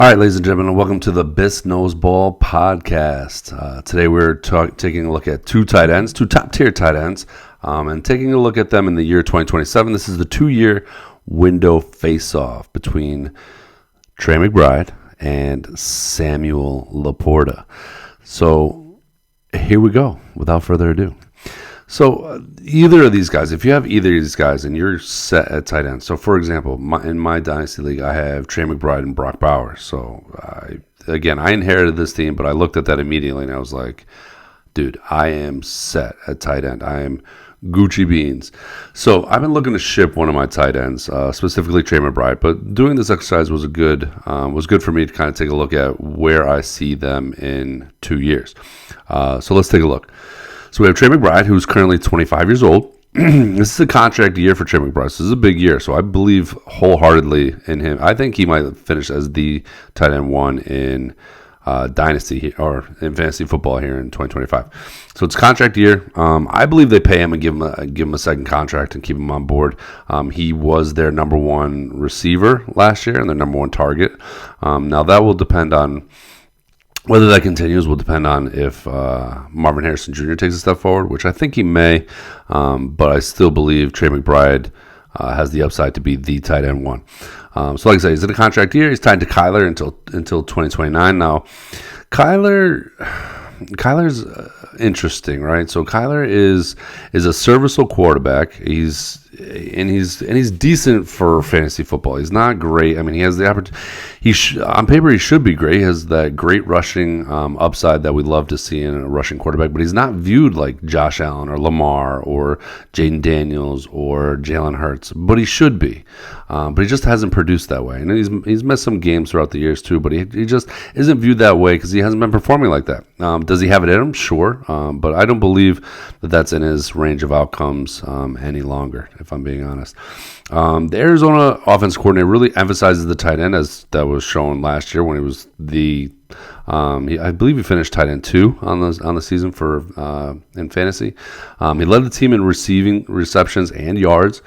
All right, ladies and gentlemen, welcome to the Biss Knows Ball podcast. Today we're taking a look at two top-tier tight ends, and taking a look at them in the year 2027. This is the 2-year window face-off between Trey McBride and Samuel Laporta. So here we go, without further ado. So either of these guys, if you have either of these guys and you're set at tight end. So for example, in my Dynasty League, I have Trey McBride and Brock Bowers. So I inherited this team, but I looked at that immediately and I was like, dude, I am set at tight end. I am Gucci beans. So I've been looking to ship one of my tight ends, specifically Trey McBride. But doing this exercise was good for me to kind of take a look at where I see them in 2 years. So let's take a look. So we have Trey McBride, who's currently 25 years old. This is a contract year for Trey McBride. So this is a big year. So I believe wholeheartedly in him. I think he might finish as the tight end one in Dynasty or in fantasy football here in 2025. So it's contract year. I believe they pay him and give him a second contract and keep him on board. He was their number one receiver last year and their number one target. Now that will depend on whether that continues. Will depend on if Marvin Harrison Jr. takes a step forward, which I think he may. But I still believe Trey McBride has the upside to be the tight end one. So like I said, he's in a contract year. He's tied to Kyler until 2029. Now, Kyler's interesting, right? So Kyler is a serviceable quarterback. He's decent for fantasy football. He's not great. I mean, he has the opportunity. On paper, he should be great. He has that great rushing upside that we love to see in a rushing quarterback. But he's not viewed like Josh Allen or Lamar or Jaden Daniels or Jalen Hurts. But he should be. But he just hasn't produced that way. And he's missed some games throughout the years too. But he just isn't viewed that way because he hasn't been performing like that. Does he have it in him? Sure. But I don't believe that that's in his range of outcomes any longer, if I'm being honest. The Arizona offense coordinator really emphasizes the tight end, as that was shown last year when he was I believe he finished tight end 2 on the season for in fantasy. He led the team in receiving receptions and yards.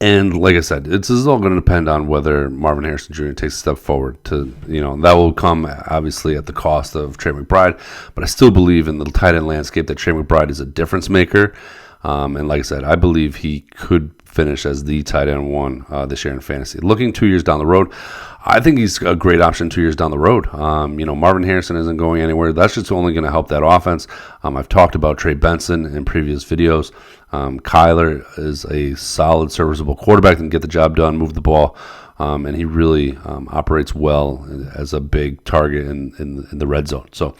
And like I said, this is all going to depend on whether Marvin Harrison Jr. takes a step forward. That will come obviously at the cost of Trey McBride. But I still believe in the tight end landscape that Trey McBride is a difference maker. And like I said, I believe he could finish as the tight end one this year in fantasy. Looking 2 years down the road, I think he's a great option 2 years down the road. Marvin Harrison isn't going anywhere. That's just only going to help that offense. I've talked about Trey Benson in previous videos. Kyler is a solid, serviceable quarterback that can get the job done, move the ball, and he really operates well as a big target in the red zone. So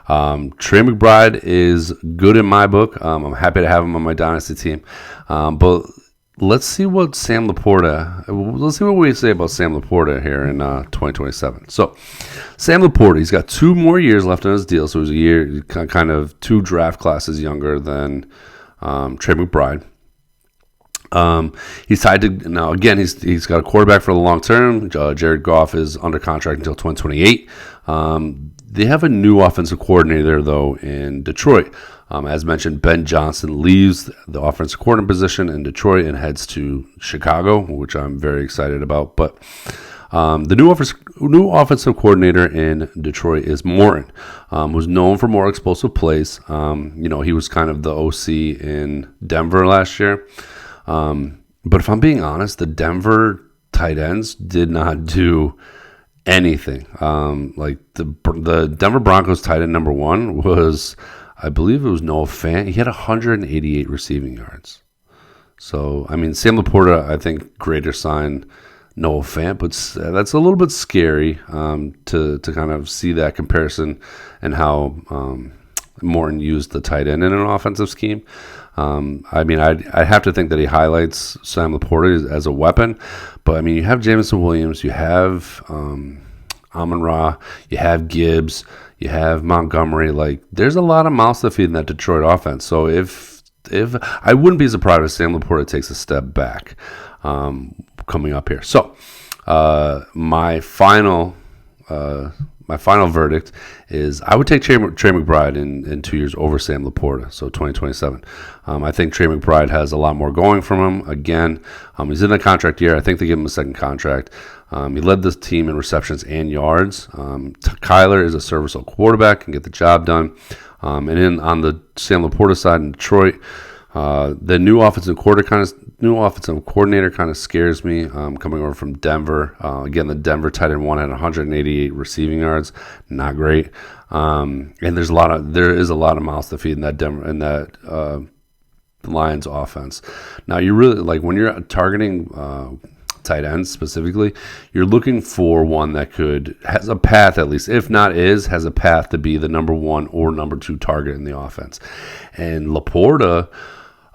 Trey McBride is good in my book. I'm happy to have him on my Dynasty team. But let's see what we say about Sam Laporta here in 2027. So Sam Laporta, he's got 2 more years left on his deal. So he's a year, kind of 2 draft classes younger than Trey McBride. He's tied to now. Again, he's got a quarterback for the long term. Jared Goff is under contract until 2028. They have a new offensive coordinator though in Detroit. As mentioned, Ben Johnson leaves the offensive coordinator position in Detroit and heads to Chicago, which I'm very excited about. But the new offensive coordinator in Detroit is Morton, who's known for more explosive plays. He was kind of the OC in Denver last year. But if I'm being honest, the Denver tight ends did not do anything. Like the Denver Broncos tight end number 1 was, I believe it was Noah Fant. He had 188 receiving yards. So, I mean, Sam Laporta, I think, greater sign Noah Fant, but that's a little bit scary to kind of see that comparison and how Morton used the tight end in an offensive scheme. I have to think that he highlights Sam Laporta as a weapon, but I mean, you have Jameson Williams, you have Amon-Ra, you have Gibbs, you have Montgomery. Like, there's a lot of mouths to feed in that Detroit offense. So if I wouldn't be surprised if Sam Laporta takes a step back coming up here. So my final my final verdict is I would take Trey McBride in 2 years over Sam Laporta, so 2027. I think Trey McBride has a lot more going from him. Again, he's in a contract year. I think they give him a second contract. He led this team in receptions and yards. Kyler is a serviceable quarterback, can get the job done. And then on the Sam Laporta side in Detroit, the new offensive coordinator kind of scares me. Coming over from Denver, again, the Denver tight end one had 188 receiving yards, not great. And there is a lot of mouths to feed in that Lions offense. Now, you really when you're targeting tight ends specifically, you're looking for one that has a path, at least, if not has a path to be the number 1 or number 2 target in the offense. And Laporta,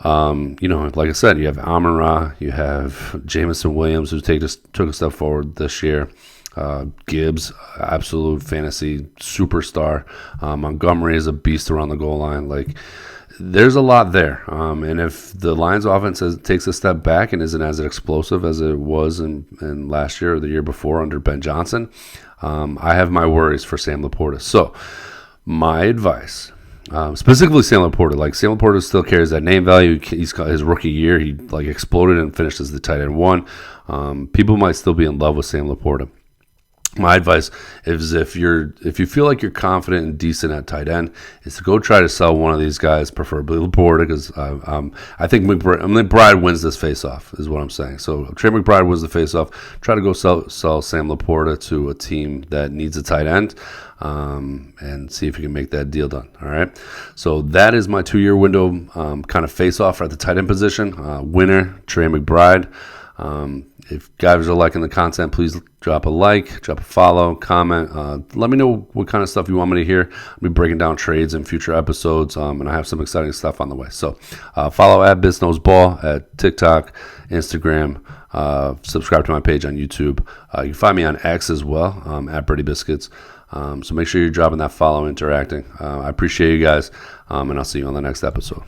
like I said, you have Amon-Ra, you have Jamison Williams, who took a step forward this year. Gibbs, absolute fantasy superstar. Montgomery is a beast around the goal line. There's a lot there. And if the Lions offense takes a step back and isn't as explosive as it was in last year or the year before under Ben Johnson, I have my worries for Sam Laporta. So my advice, specifically Sam Laporta, Sam Laporta still carries that name value. He's got his rookie year. He exploded and finished as the tight end 1. People might still be in love with Sam Laporta. My advice is if you feel like you're confident and decent at tight end, is to go try to sell one of these guys, preferably Laporta, because I think McBride wins this face-off, is what I'm saying. So Trey McBride wins the face-off. Try to go sell Sam Laporta to a team that needs a tight end, and see if you can make that deal done. All right. So that is my 2-year window kind of face-off at the tight end position. Winner, Trey McBride. If guys are liking the content, please drop a like, drop a follow, comment. Let me know what kind of stuff you want me to hear. I'll be breaking down trades in future episodes, and I have some exciting stuff on the way. So follow at Biss Knows Ball at TikTok, Instagram. Subscribe to my page on YouTube. You can find me on X as well, at Birdie Biscuits. So make sure you're dropping that follow, interacting. I appreciate you guys, and I'll see you on the next episode.